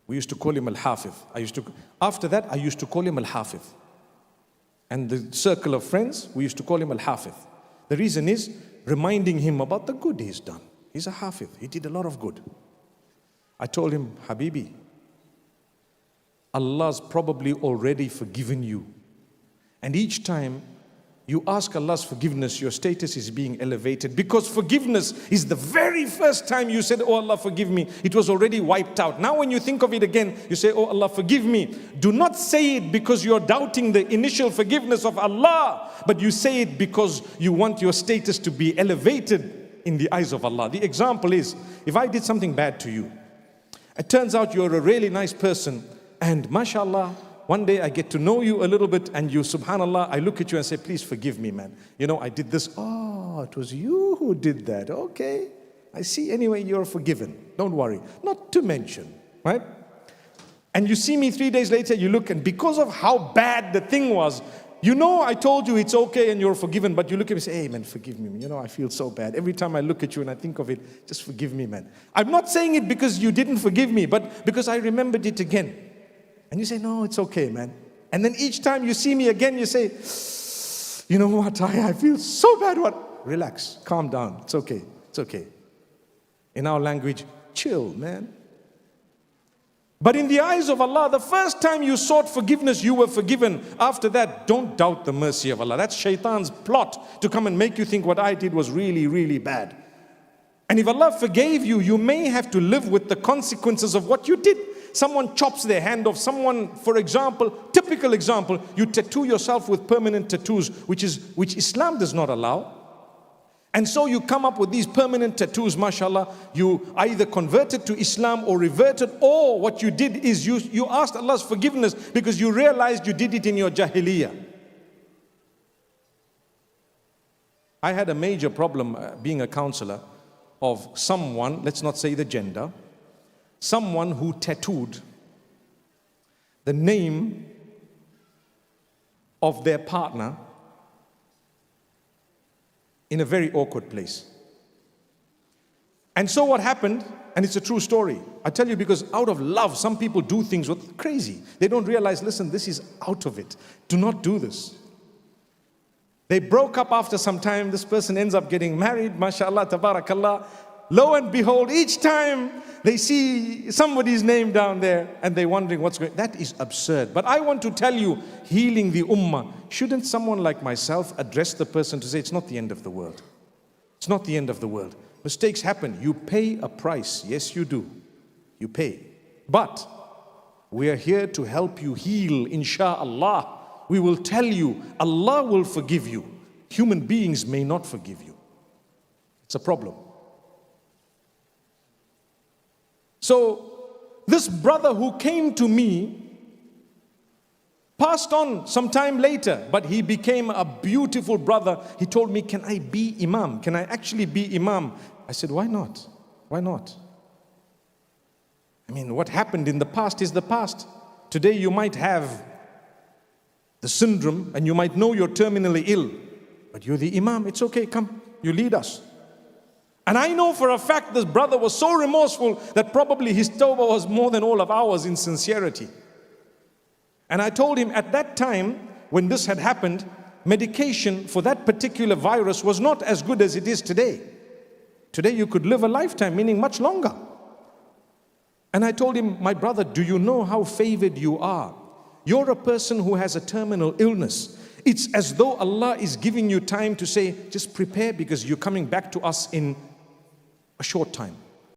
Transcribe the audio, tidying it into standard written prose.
We used to call him Al-Hafiz. After that, I used to call him Al-Hafiz. And the circle of friends, we used to call him Al-Hafiz. The reason is reminding him about the good he's done. He's a Hafiz. He did a lot of good. I told him, Habibi, Allah's probably already forgiven you. And each time you ask Allah's forgiveness, your status is being elevated, because forgiveness is the very first time you said, oh Allah, forgive me. It was already wiped out. Now when you think of it again, you say, oh Allah, forgive me. Do not say it because you're doubting the initial forgiveness of Allah, but you say it because you want your status to be elevated in the eyes of Allah. The example is, if I did something bad to you, it turns out you're a really nice person, and mashallah, one day I get to know you a little bit, and you, subhanallah, I look at you and say, please forgive me, man. You know, I did this. Oh, it was you who did that. Okay. I see. Anyway, you're forgiven. Don't worry. Not to mention, right? And you see me 3 days later, you look, and because of how bad the thing was, you know, I told you it's okay and you're forgiven, but you look at me and say, hey, man, forgive me. You know, I feel so bad. Every time I look at you and I think of it, just forgive me, man. I'm not saying it because you didn't forgive me, but because I remembered it again. And you say, no, it's okay, man. And then each time you see me again, you say, you know what, I feel so bad. What? Relax, calm down. It's okay, it's okay. In our language, chill, man. But in the eyes of Allah, the first time you sought forgiveness, you were forgiven. After that, don't doubt the mercy of Allah. That's shaitan's plot to come and make you think what I did was really, really bad. And if Allah forgave you, you may have to live with the consequences of what you did. Someone chops their hand off. Someone, for example, typical example, you tattoo yourself with permanent tattoos, which Islam does not allow. And so you come up with these permanent tattoos, mashallah. You either converted to Islam or reverted, or what you did is you asked Allah's forgiveness because you realized you did it in your jahiliyyah. I had a major problem being a counselor of someone, let's not say the gender, someone who tattooed the name of their partner in a very awkward place. And so what happened, and it's a true story, I tell you, because out of love, some people do things with crazy. They don't realize, listen, this is out of it. Do not do this. They broke up after some time. This person ends up getting married, mashallah, tabarakallah. Lo and behold, each time they see somebody's name down there and they're wondering what's going on. That is absurd. But I want to tell you, healing the ummah, shouldn't someone like myself address the person to say, it's not the end of the world. It's not the end of the world. Mistakes happen. You pay a price. Yes, you do. You pay. But we are here to help you heal, insha'Allah. We will tell you, Allah will forgive you. Human beings may not forgive you. It's a problem. So, this brother who came to me passed on some time later, but he became a beautiful brother. He told me, can I be imam? Can I actually be imam? I said, why not? Why not? I mean, what happened in the past is the past. Today you might have the syndrome and you might know you're terminally ill, but you're the imam. It's okay, come, you lead us. And I know for a fact this brother was so remorseful that probably his tawbah was more than all of ours in sincerity. And I told him at that time, when this had happened, medication for that particular virus was not as good as it is today. Today you could live a lifetime, meaning much longer. And I told him, my brother, do you know how favored you are? You're a person who has a terminal illness. It's as though Allah is giving you time to say, just prepare because you're coming back to us in a short time.